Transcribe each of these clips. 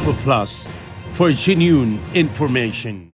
Info Plus for genuine information.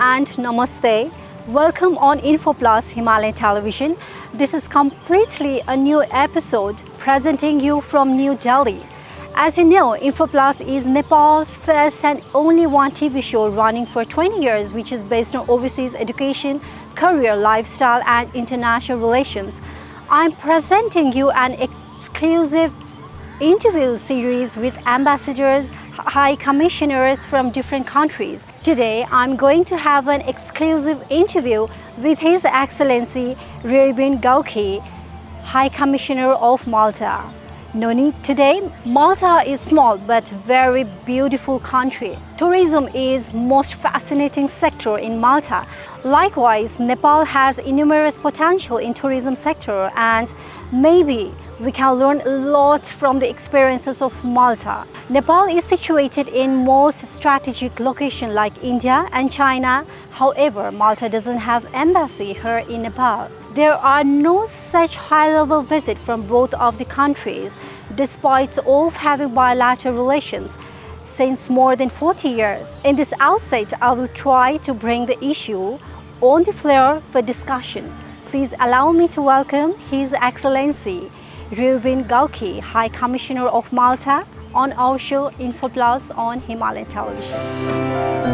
And namaste. Welcome on Info Plus Himalaya Television. This is completely a new episode presenting you from New Delhi. As you know, Info Plus is Nepal's first and only one TV show running for 20 years, which is based on overseas education, career, lifestyle and international relations. I'm presenting you an exclusive interview series with ambassadors, high commissioners from different countries. Today, I'm going to have an exclusive interview with His Excellency Reuben Gauci, High Commissioner of Malta. No need today. Malta is small but very beautiful country. Tourism is most fascinating sector in Malta. Likewise, Nepal has enormous potential in tourism sector, and maybe we can learn a lot from the experiences of Malta. Nepal is situated in most strategic location like India and China. However, Malta doesn't have embassy here in Nepal. There are no such high-level visit from both of the countries, despite of having bilateral relations since more than 40 years. In this outset, I will try to bring the issue on the floor for discussion. Please allow me to welcome His Excellency Reuben Gauci, High Commissioner of Malta, on our show Info Plus on Himalaya Television.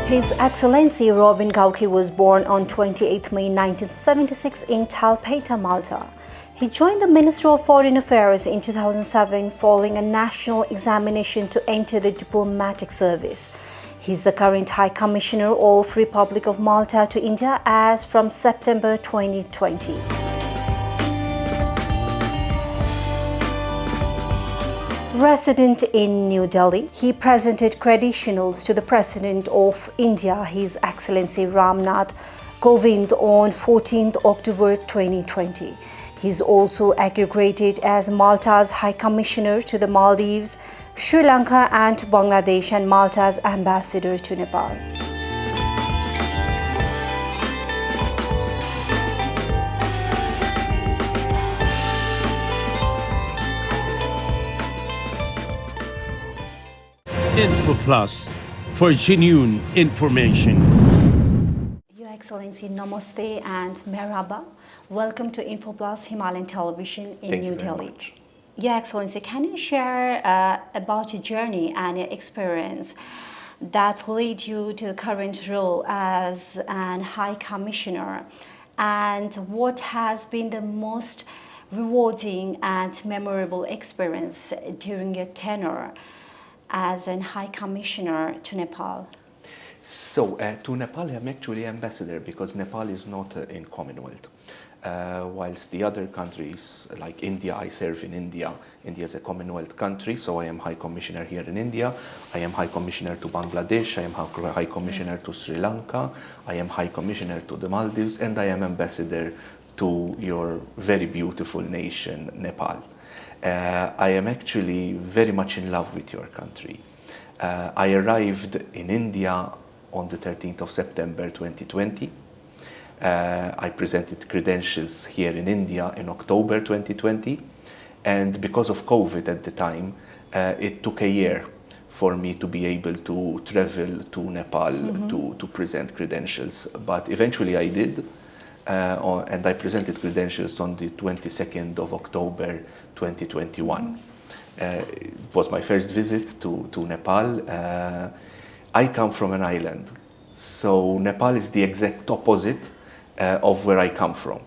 His Excellency Reuben Gauci was born on 28 May 1976 in Talpeta, Malta. He joined the Ministry of Foreign Affairs in 2007 following a national examination to enter the diplomatic service. He is the current High Commissioner of Republic of Malta to India as from September 2020. Resident in New Delhi, he presented credentials to the President of India, His Excellency Ramnath Kovind, on 14 October 2020. He is also accredited as Malta's High Commissioner to the Maldives, Sri Lanka and Bangladesh, and Malta's Ambassador to Nepal. Info Plus for genuine information. Your Excellency, Namaste and Merhaba. Welcome to Info Plus Himalayan Television in New Delhi. Your Excellency, can you share about your journey and your experience that lead you to the current role as an High Commissioner, and what has been the most rewarding and memorable experience during your tenure as an High Commissioner to Nepal? So, to Nepal, I'm actually ambassador because Nepal is not in Commonwealth. Whilst the other countries, like India, I serve in India. India is a Commonwealth country, so I am High Commissioner here in India. I am High Commissioner to Bangladesh. I am High Commissioner to Sri Lanka. I am High Commissioner to the Maldives, and I am ambassador to your very beautiful nation, Nepal. I am actually very much in love with your country. I arrived in India on the 13th of September 2020. I presented credentials here in India in October 2020, and because of COVID at the time, it took a year for me to be able to travel to Nepal to present credentials. But eventually I did, and I presented credentials on the 22nd of October 2021. It was my first visit to Nepal. I come from an island, so Nepal is the exact opposite of where I come from.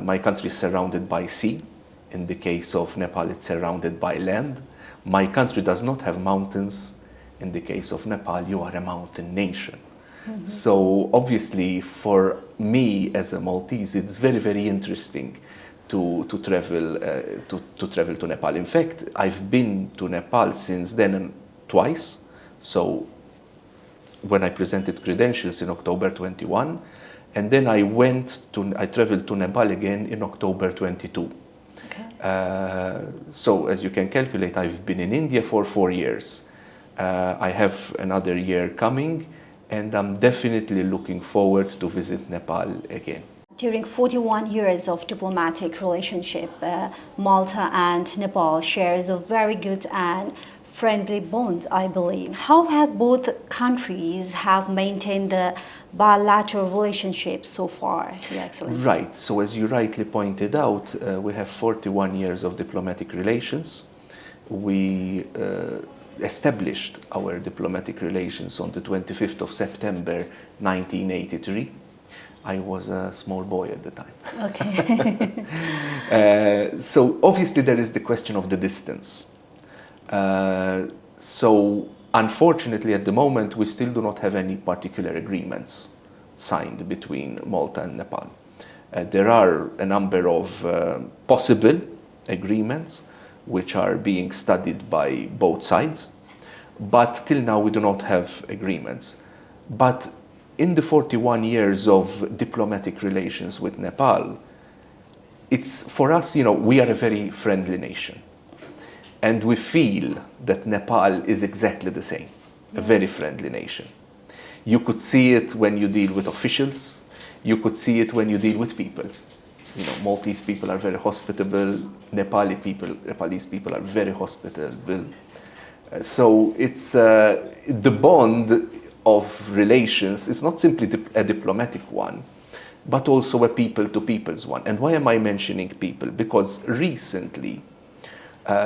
My country is surrounded by sea. In the case of Nepal, it's surrounded by land. My country does not have mountains. In the case of Nepal, you are a mountain nation. So obviously, for me as a Maltese, it's very, very interesting to travel to Nepal. In fact, I've been to Nepal since then twice. So when I presented credentials in October 21, and then I traveled to Nepal again in October 22. Okay. So as you can calculate, I've been in India for 4 years. I have another year coming, and I'm definitely looking forward to visit Nepal again. During 41 years of diplomatic relationship, Malta and Nepal shares a very good and friendly bond, I believe. How have both countries have maintained the bilateral relationship so far, Your Excellency? Right. So as you rightly pointed out, we have 41 years of diplomatic relations. We established our diplomatic relations on the 25th of September 1983. I was a small boy at the time. Okay. So obviously there is the question of the distance. So unfortunately at the moment we still do not have any particular agreements signed between Malta and Nepal. There are a number of possible agreements which are being studied by both sides, but till now we do not have agreements. But in the 41 years of diplomatic relations with Nepal, it's for us, we are a very friendly nation. And we feel that Nepal is exactly the same, a very friendly nation. You could see it when you deal with officials. You could see it when you deal with people. Maltese people are very hospitable. Nepalese people are very hospitable. So it's the bond of relations is not simply a diplomatic one, but also a people-to-people's one. And why am I mentioning people? Because recently,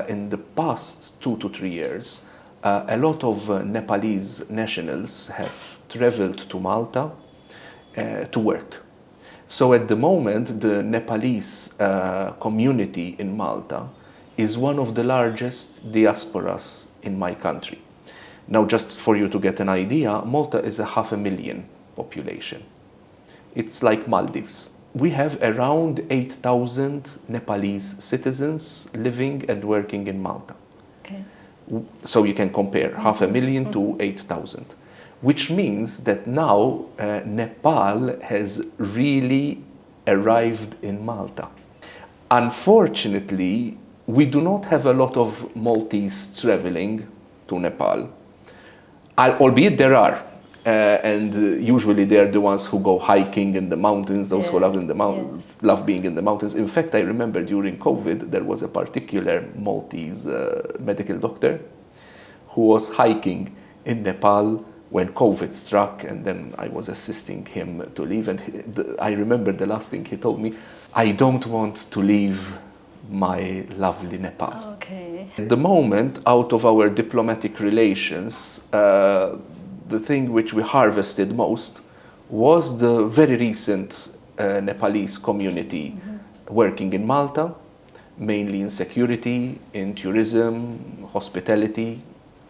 in the past 2 to 3 years, a lot of Nepalese nationals have traveled to Malta to work. So at the moment, the Nepalese community in Malta is one of the largest diasporas in my country. Now, just for you to get an idea, Malta is a 500,000 population. It's like Maldives. We have around 8,000 Nepalese citizens living and working in Malta. Okay. So you can compare 500,000 to 8,000, which means that now Nepal has really arrived in Malta. Unfortunately, we do not have a lot of Maltese traveling to Nepal, albeit there are. And usually they are the ones who go hiking in the mountains, those who love love being in the mountains. In fact, I remember during COVID, there was a particular Maltese medical doctor who was hiking in Nepal when COVID struck, and then I was assisting him to leave. And I remember the last thing he told me, I don't want to leave my lovely Nepal. Okay. Okay. At the moment, out of our diplomatic relations, the thing which we harvested most was the very recent Nepalese community working in Malta, mainly in security, in tourism, hospitality,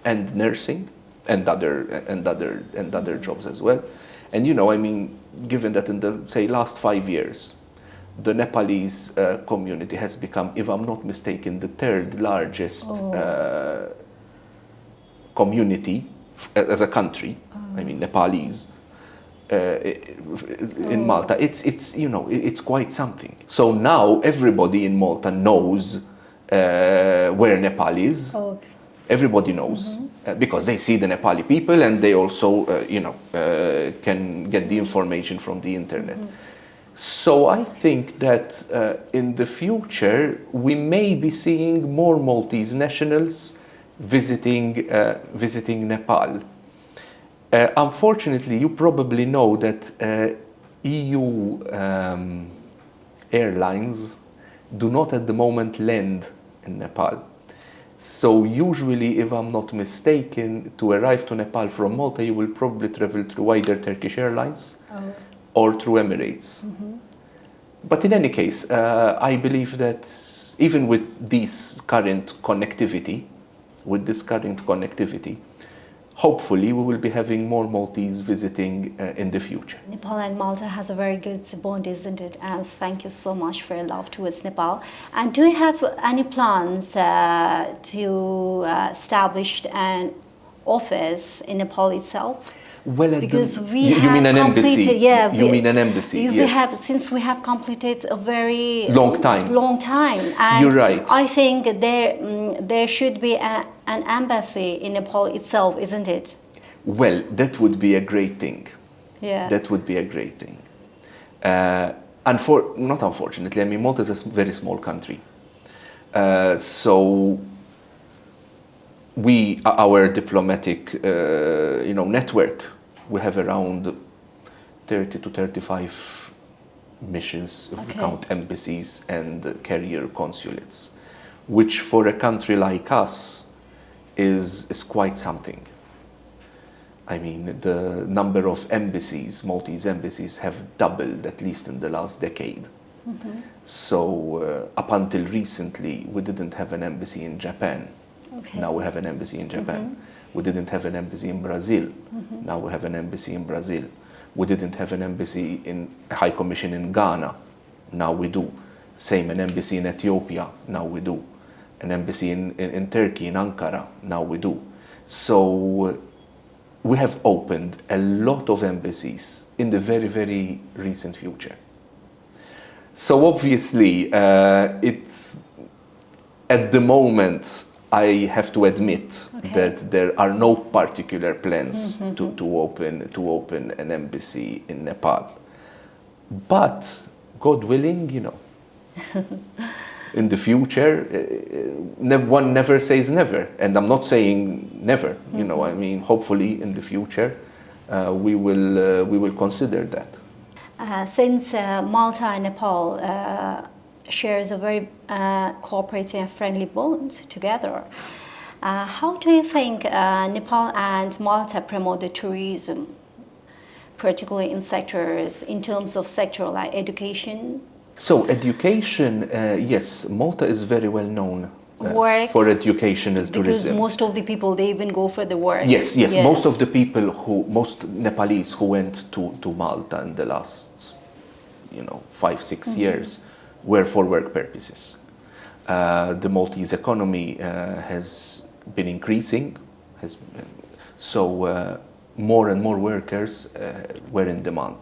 and nursing, and other jobs as well. And you know, I mean, given that in the say last 5 years, the Nepalese community has become, if I'm not mistaken, the third largest community as a country. I mean, Nepalese in Malta. It's you know, it's quite something. So now everybody in Malta knows where Nepal is. Okay. Everybody knows because they see the Nepali people, and they also you know, can get the information from the internet. So I think that in the future we may be seeing more Maltese nationals visiting Nepal. Unfortunately, you probably know that EU airlines do not at the moment land in Nepal. So usually, if I'm not mistaken, to arrive to Nepal from Malta, you will probably travel through either Turkish Airlines or through Emirates. But in any case, I believe that even with this current connectivity, hopefully we will be having more Maltese visiting in the future. Nepal and Malta has a very good bond, isn't it? And thank you so much for your love towards Nepal. And do you have any plans to establish an office in Nepal itself? Well, because you mean an embassy? Yeah, you mean an embassy? Yes. Since we have completed a very long time. And you're right. I think there should be an embassy in Nepal itself, isn't it? Well, that would be a great thing. Yeah. That would be a great thing. Not unfortunately, I mean, Malta is a very small country. So our diplomatic you know, network, we have around 30 to 35 missions if we count embassies and carrier consulates, which for a country like us is quite something. I mean, the number of embassies, Maltese embassies, have doubled at least in the last decade. So up until recently, we didn't have an embassy in Japan. Now we have an embassy in Japan. We didn't have an embassy in Brazil. Now we have an embassy in Brazil. We didn't have an embassy in a high commission in Ghana. Now we do. Same, an embassy in Ethiopia. Now we do. An embassy in Turkey, in Ankara. Now we do. So we have opened a lot of embassies in the very, very recent future. So obviously, it's at the moment, I have to admit that there are no particular plans to open an embassy in Nepal. But God willing, you know, in the future, one never says never, and I'm not saying never. You know, I mean, hopefully in the future, we will consider that. Since Malta and Nepal shares a very cooperative and friendly bond together, how do you think Nepal and Malta promote the tourism, particularly in terms of sector like education? So education, yes, Malta is very well known for educational tourism. Because most of the people, they even go for the work. Yes. Most of the people most Nepalese who went to Malta in the last, 5-6 years were for work purposes. The Maltese economy has been increasing, so more and more workers were in demand.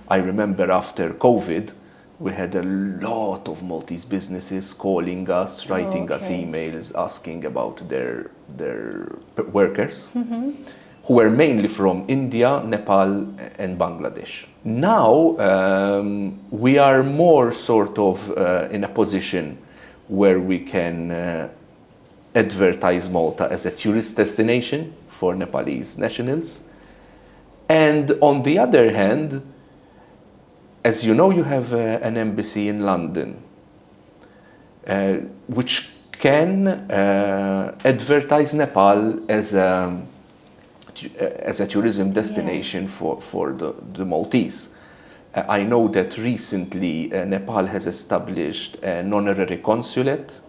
I remember after COVID, we had a lot of Maltese businesses calling us, writing us emails, asking about their workers, who were mainly from India, Nepal, and Bangladesh. Now we are more sort of in a position where we can advertise Malta as a tourist destination for Nepalese nationals. And on the other hand, as you know, you have an embassy in London, which can advertise Nepal as a tourism destination for the Maltese. I know that recently Nepal has established an honorary consulate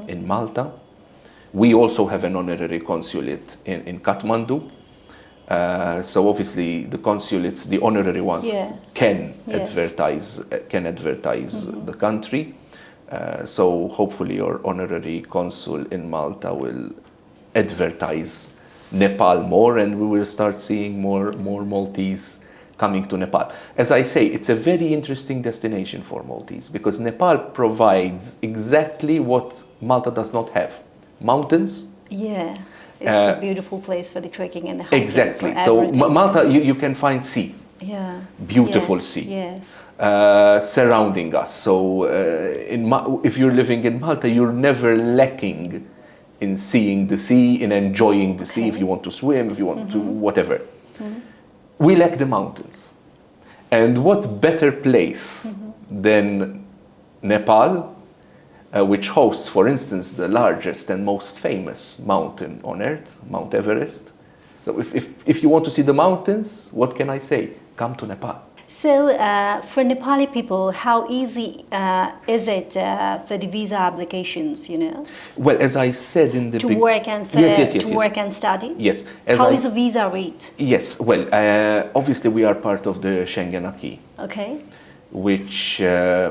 in Malta. We also have an honorary consulate in Kathmandu. So obviously the consulates, the honorary ones, can advertise the country. So hopefully our honorary consul in Malta will advertise Nepal more, and we will start seeing more Maltese coming to Nepal. As I say, it's a very interesting destination for Maltese because Nepal provides exactly what Malta does not have: mountains. Yeah, it's a beautiful place for the trekking and the hiking. Exactly. So Malta, you can find sea. Yeah. Beautiful sea. Yes. Surrounding us. So if you're living in Malta, you're never lacking in seeing the sea, in enjoying the sea. If you want to swim, if you want to whatever. We lack the mountains. And what better place than Nepal, which hosts, for instance, the largest and most famous mountain on earth, Mount Everest. So if you want to see the mountains, what can I say? Come to Nepal. So for Nepali people, how easy is it for the visa applications, you know? Well, as I said in the to work and work and study? Yes. How is the visa rate? Yes. Well, obviously we are part of the Schengen acquis. Okay. Which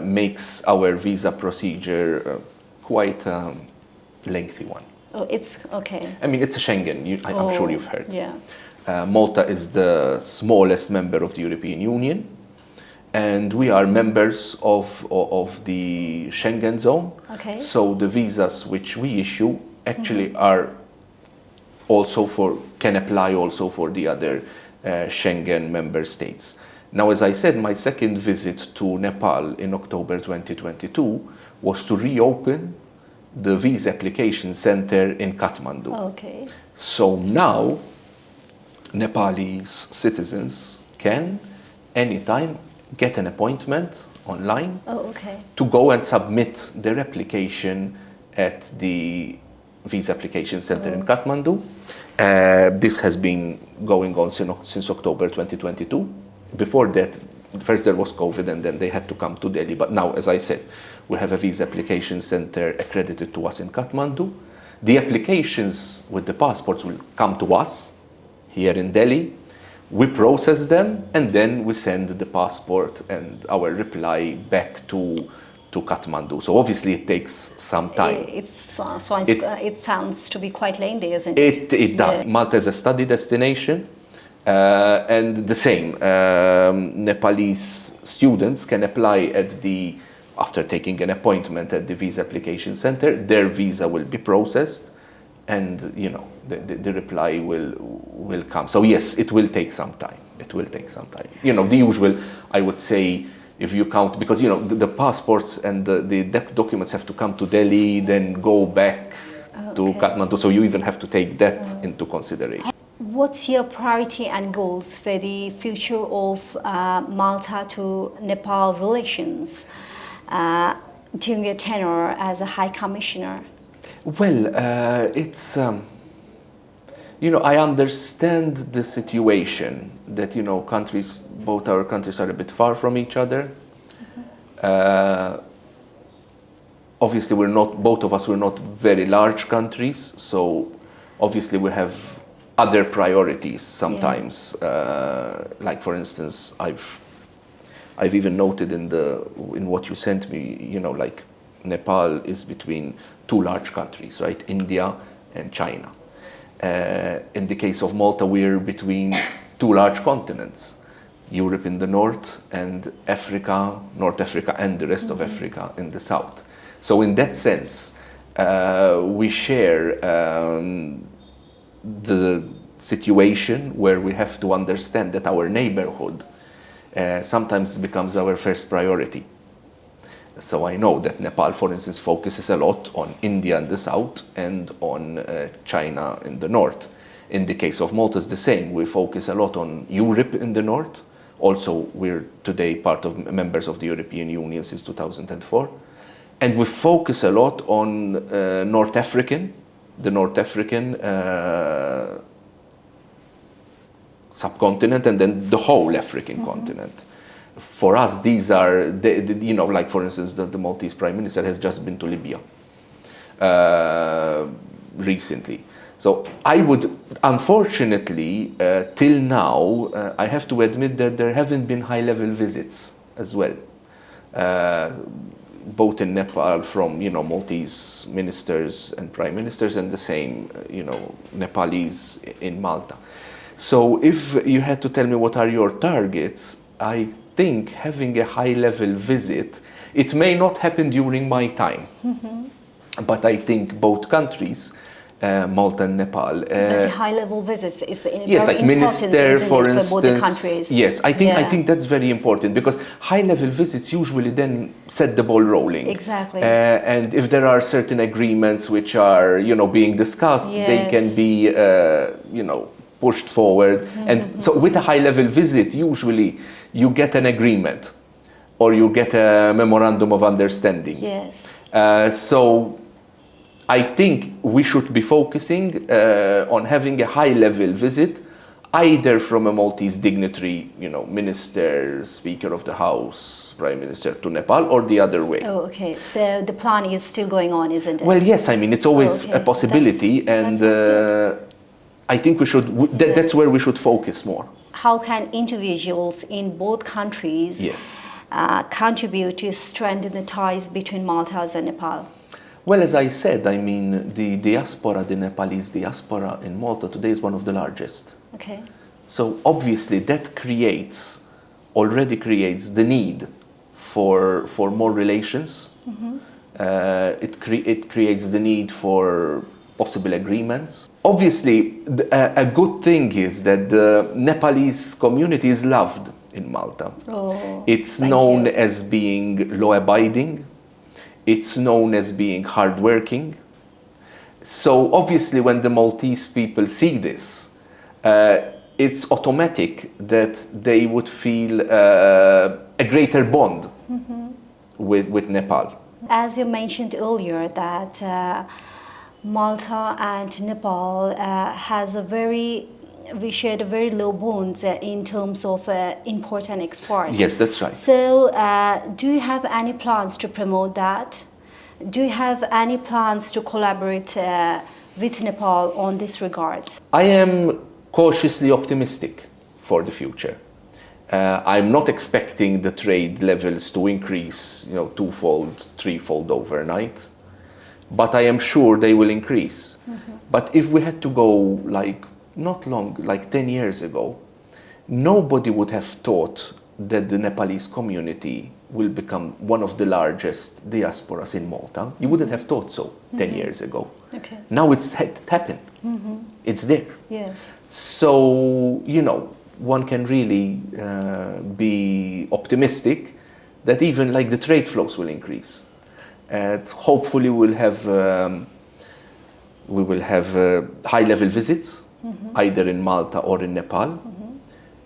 makes our visa procedure quite a lengthy one. Oh, it's okay. I mean, it's a Schengen. I'm sure you've heard. Yeah. Malta is the smallest member of the European Union, and we are members of the Schengen zone. Okay. So the visas which we issue actually are also can apply also for the other Schengen member states. Now, as I said, my second visit to Nepal in October 2022 was to reopen the visa application center in Kathmandu. Okay. So now, Nepalese citizens can anytime get an appointment online to go and submit their application at the visa application center in Kathmandu. This has been going on since October 2022. Before that, first there was COVID and then they had to come to Delhi. But now, as I said, we have a visa application center accredited to us in Kathmandu. The applications with the passports will come to us here in Delhi. We process them and then we send the passport and our reply back to Kathmandu. So obviously it takes some time. It sounds to be quite lengthy, isn't it? It does. Yeah. Malta is a study destination. And the same, Nepalese students can apply after taking an appointment at the visa application center. Their visa will be processed, and the reply will come. So yes, it will take some time. It will take some time. The usual, I would say, if you count, because the passports and the documents have to come to Delhi, then go back to Kathmandu. So you even have to take that into consideration. What's your priority and goals for the future of Malta to Nepal relations during your tenure as a High Commissioner? Well, it's, I understand the situation that, both our countries are a bit far from each other. Obviously, both of us, we're not very large countries, so obviously we have other priorities sometimes. Like for instance, I've even noted in what you sent me, like Nepal is between two large countries, right? India and China. In the case of Malta, we're between two large continents, Europe in the north and North Africa and the rest of Africa in the south. So in that sense, we share the situation where we have to understand that our neighborhood sometimes becomes our first priority. So I know that Nepal, for instance, focuses a lot on India in the south and on China in the north. In the case of Malta, it's the same. We focus a lot on Europe in the north. Also, we're today part of members of the European Union since 2004. And we focus a lot on the North African subcontinent, and then the whole African continent. For us, these are, like for instance, the Maltese Prime Minister has just been to Libya recently. So I would, unfortunately, till now, I have to admit that there haven't been high-level visits as well, both in Nepal from, Maltese ministers and prime ministers, and the same, Nepalese in Malta. So if you had to tell me what are your targets, I think having a high-level visit, it may not happen during my time, but I think both countries, Malta and Nepal. The high-level visits is yes, very like minister, for instance. For both the countries. Yes, I think that's very important, because high-level visits usually then set the ball rolling. Exactly. And if there are certain agreements which are, being discussed, they can be, pushed forward. And so with a high-level visit, usually you get an agreement or you get a memorandum of understanding. Yes. So I think we should be focusing on having a high-level visit, either from a Maltese dignitary, minister, Speaker of the House, Prime Minister, to Nepal, or the other way. Oh, okay. So the plan is still going on, isn't it? Well, yes. I mean, it's always a possibility, and I think we should. That's where we should focus more. How can individuals in both countries contribute to strengthen the ties between Malta and Nepal? Well, as I said, I mean, the diaspora, the Nepalese diaspora in Malta today is one of the largest. Okay. So obviously that already creates the need for more relations. It creates the need for possible agreements. Obviously, a good thing is that the Nepalese community is loved in Malta. It's known as being law-abiding. It's known as being hardworking. So obviously when the Maltese people see this, it's automatic that they would feel a greater bond with Nepal. As you mentioned earlier, that Malta and Nepal we shared a very low bonds in terms of import and export. Yes, that's right. So do you have any plans to promote that? Do you have any plans to collaborate with Nepal on this regard? I am cautiously optimistic for the future. I'm not expecting the trade levels to increase, twofold, threefold overnight, but I am sure they will increase. But if we had to go like 10 years ago, nobody would have thought that the Nepalese community will become one of the largest diasporas in Malta. You wouldn't have thought so 10 years ago. Okay. Now it happened. It's there. Yes. So, one can really be optimistic that even like the trade flows will increase. And hopefully we will have high-level visits, either in Malta or in Nepal,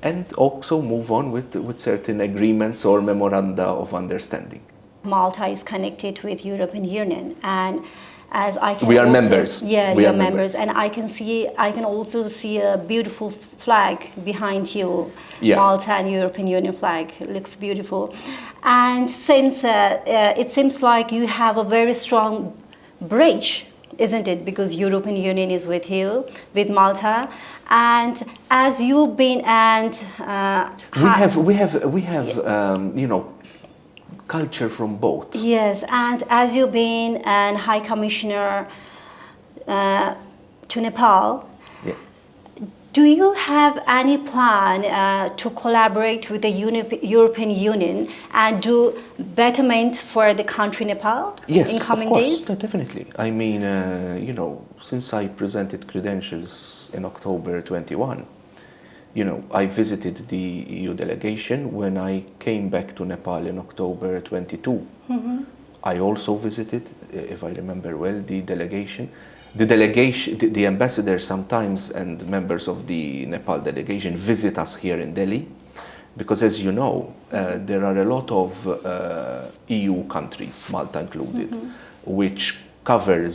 and also move on with certain agreements or memoranda of understanding. Malta is connected with European Union, and as I can we are members. Yeah, we are members, and I can also see a beautiful flag behind you. Yeah. Malta and European Union flag. It looks beautiful. And since it seems like you have a very strong bridge, isn't it? Because European Union is with you, with Malta, and as you've been and we have culture from both. Yes, and as you've been an High Commissioner to Nepal, yes. Do you have any plan to collaborate with the European Union and do betterment for the country Nepal in coming days? Yes, definitely. I mean, since I presented credentials in October 21, I visited the EU delegation. When I came back to Nepal in October 22, I also visited, if I remember well, the delegation. The ambassador sometimes and members of the Nepal delegation visit us here in Delhi. because as you know, there are a lot of EU countries, Malta included, which cover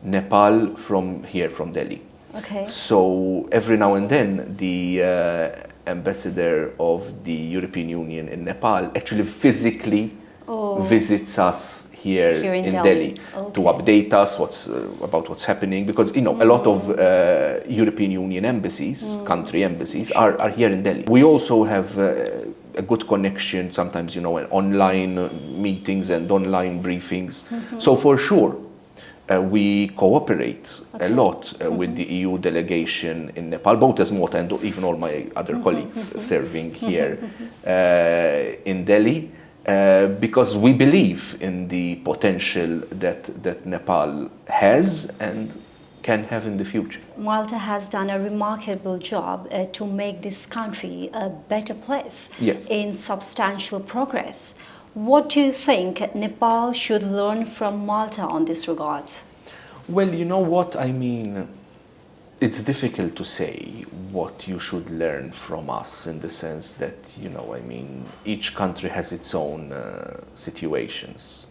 Nepal from here, from Delhi. Okay. So every now and then, the ambassador of the European Union in Nepal actually physically visits us here in Delhi to update us about what's happening, because a lot of European Union embassies, country embassies, are here in Delhi. We also have a good connection sometimes, online meetings and online briefings. So for sure, we cooperate a lot with the EU delegation in Nepal, both as Malta and even all my other colleagues serving here in Delhi, because we believe in the potential that Nepal has and can have in the future. Malta has done a remarkable job to make this country a better place in substantial progress. What do you think Nepal should learn from Malta on this regard? Well, you know what I mean. It's difficult to say what you should learn from us, in the sense that, each country has its own situations.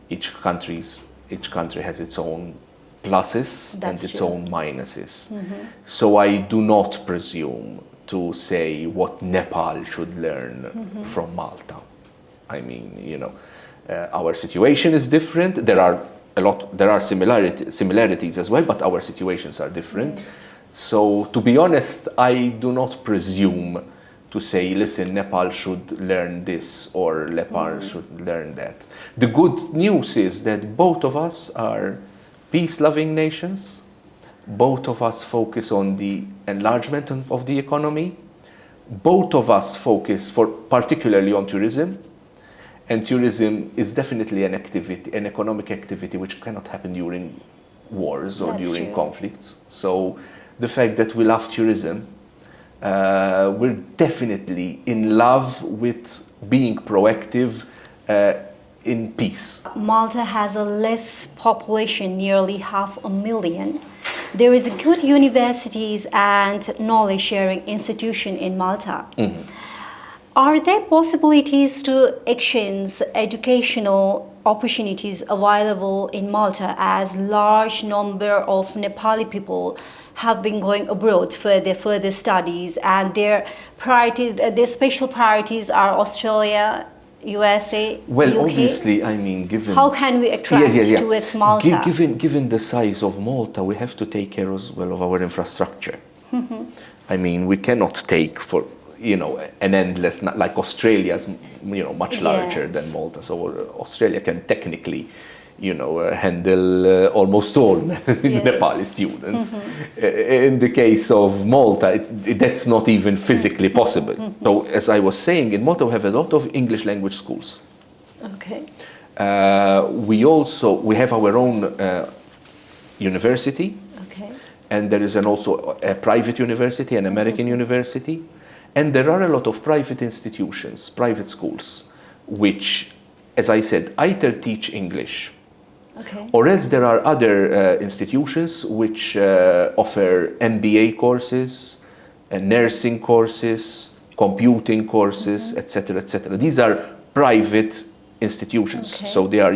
Each country has its own pluses and its own minuses. So I do not presume to say what Nepal should learn from Malta. I mean, our situation is different. There are similarities as well, but our situations are different. Yes. So to be honest, I do not presume to say, listen, Nepal should learn this or Nepal should learn that. The good news is that both of us are peace-loving nations. Both of us focus on the enlargement of the economy. Both of us focus particularly on tourism. And tourism is definitely an economic activity which cannot happen during wars or during conflicts. So the fact that we love tourism, we're definitely in love with being proactive in peace. Malta has a less population, nearly 500,000. There is a good universities and knowledge sharing institution in Malta. Are there possibilities to exchange educational opportunities available in Malta, as large number of Nepali people have been going abroad for their further studies, and their special priorities are Australia, USA, well, UK? Obviously, I mean, given... How can we attract towards Malta? Given the size of Malta, we have to take care as well of our infrastructure. I mean, we cannot take for... an endless, like Australia's, much larger than Malta. So Australia can technically, handle almost all Nepali students. In the case of Malta, that's not even physically possible. So as I was saying, in Malta we have a lot of English language schools. Okay. We have our own university. Okay. And there is also a private university, an American university. And there are a lot of private institutions, private schools, which, as I said, either teach English, or else there are other institutions which offer MBA courses, nursing courses, computing courses, etc., etc. These are private institutions, so they are,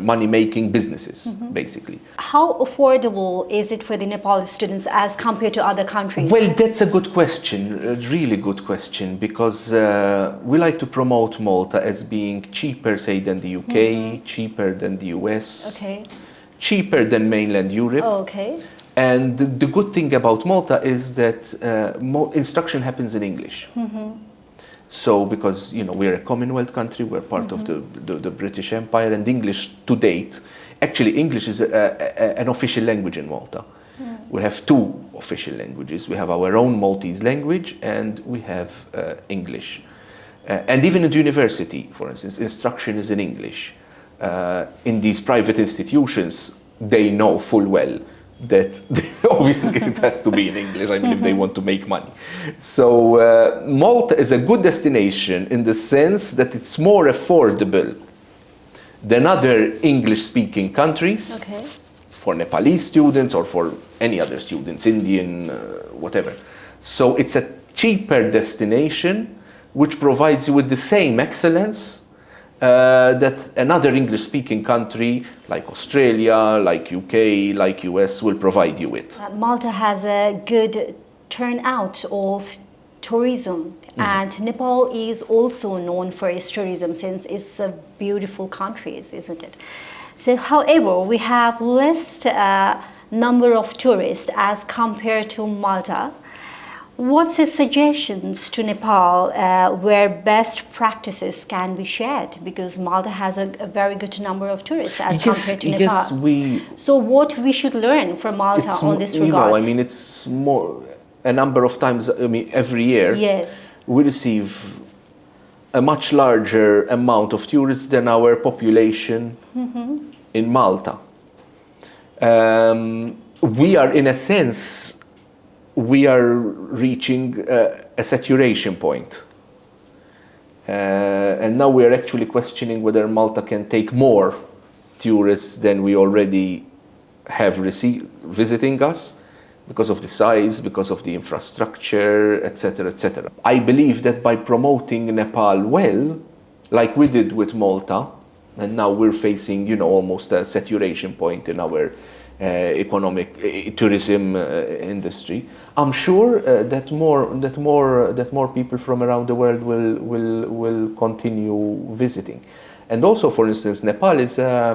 money-making businesses, basically. How affordable is it for the Nepali students as compared to other countries? Well, that's a good question, a really good question, because we like to promote Malta as being cheaper, say, than the UK, cheaper than the US, cheaper than mainland Europe. And the good thing about Malta is that instruction happens in English. So, because we're a Commonwealth country, we're part of the British Empire, and English to date, actually English is an official language in Malta. We have two official languages. We have our own Maltese language, and we have English. And even at university, for instance, instruction is in English. In these private institutions, they know full well that obviously it has to be in English, I mean, if they want to make money. So Malta is a good destination in the sense that it's more affordable than other English-speaking countries for Nepalese students or for any other students, Indian, whatever. So it's cheaper destination which provides you with the same excellence that another English-speaking country like Australia, like UK, like US will provide you with. Malta has a good turnout of tourism, and Nepal is also known for its tourism since it's a beautiful country, isn't it? So, however, we have less number of tourists as compared to Malta. What's the suggestions to Nepal where best practices can be shared? Because Malta has a very good number of tourists as compared to Nepal. Yes, so what we should learn from Malta on this regard? You know, I mean, it's more a number of times. I mean, every year, yes, we receive a much larger amount of tourists than our population in Malta. We are, in a sense, we are reaching a saturation point. And now we are actually questioning whether Malta can take more tourists than we already have visiting us because of the size, because of the infrastructure, etc., etc. I believe that by promoting Nepal well, like we did with Malta, and now we're facing, you know, almost a saturation point in our economic tourism industry. I'm sure that more people from around the world will continue visiting. And also, for instance, Nepal is a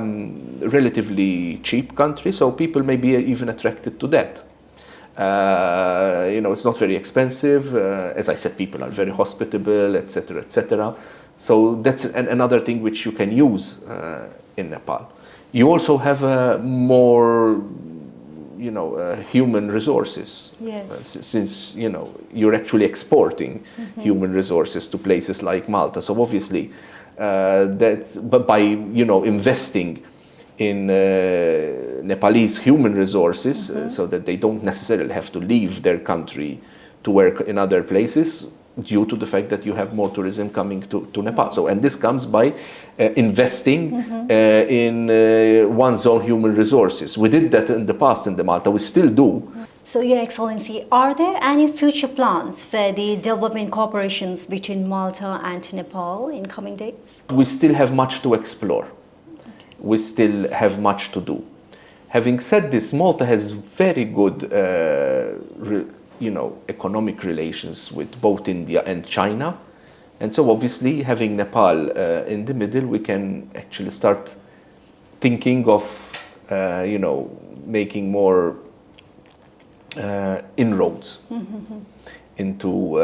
relatively cheap country, so people may be even attracted to that. You know, it's not very expensive. As I said, people are very hospitable, etc., etc. So that's another thing which you can use in Nepal. You also have more, you know, human resources. Yes. Since, you know, you're actually exporting human resources to places like Malta. So obviously, but by, you know, investing in Nepalese human resources, so that they don't necessarily have to leave their country to work in other places, due to the fact that you have more tourism coming to Nepal. So, and this comes by investing in one's own human resources. We did that in the past in Malta, we still do. So, Your Excellency, are there any future plans for the development cooperations between Malta and Nepal in coming days? We still have much to explore. We still have much to do. Having said this, Malta has very good you know, economic relations with both India and China. And so obviously having Nepal in the middle, we can actually start thinking of, you know, making more inroads into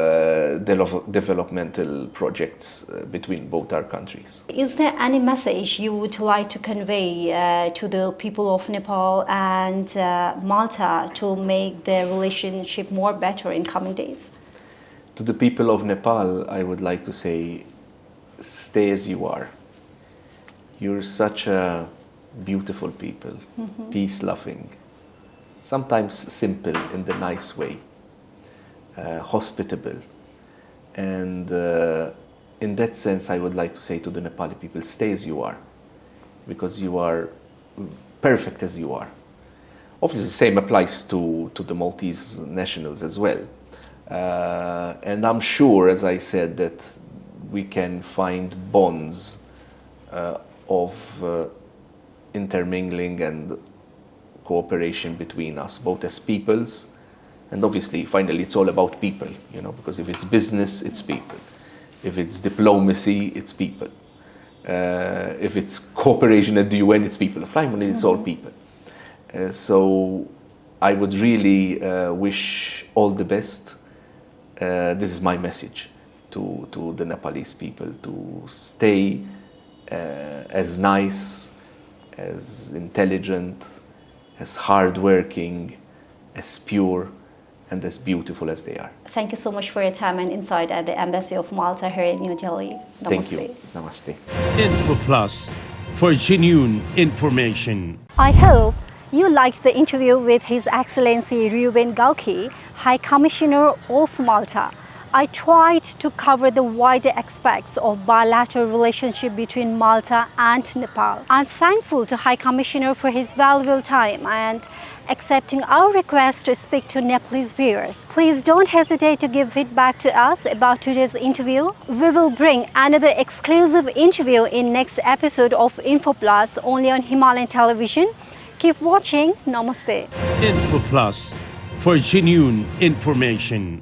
developmental projects between both our countries. Is there any message you would like to convey to the people of Nepal and Malta to make the relationship more better in coming days? To the people of Nepal, I would like to say, stay as you are. You're such a beautiful people, peace-loving, sometimes simple in the nice way. Hospitable, and in that sense I would like to say to the Nepali people, stay as you are, because you are perfect as you are. Obviously the same applies to the Maltese nationals as well, and I'm sure, as I said, that we can find bonds of intermingling and cooperation between us, both as peoples. And obviously, finally, it's all about people, you know, because if it's business, it's people. If it's diplomacy, it's people. If it's cooperation at the UN, it's people. Finally, it's all people. So I would really wish all the best. This is my message to the Nepalese people, to stay as nice, as intelligent, as hardworking, as pure, and as beautiful as they are. Thank you so much for your time and insight at the Embassy of Malta here in New Delhi. Namaste. Thank you. Namaste. Info Plus for genuine information. I hope you liked the interview with His Excellency Reuben Gauci, High Commissioner of Malta. I tried to cover the wider aspects of bilateral relationship between Malta and Nepal. I'm thankful to High Commissioner for his valuable time and accepting our request to speak to Nepalese viewers. Please don't hesitate to give feedback to us about today's interview. We will bring another exclusive interview in next episode of Info Plus only on Himalayan Television. Keep watching. Namaste. Info Plus for genuine information.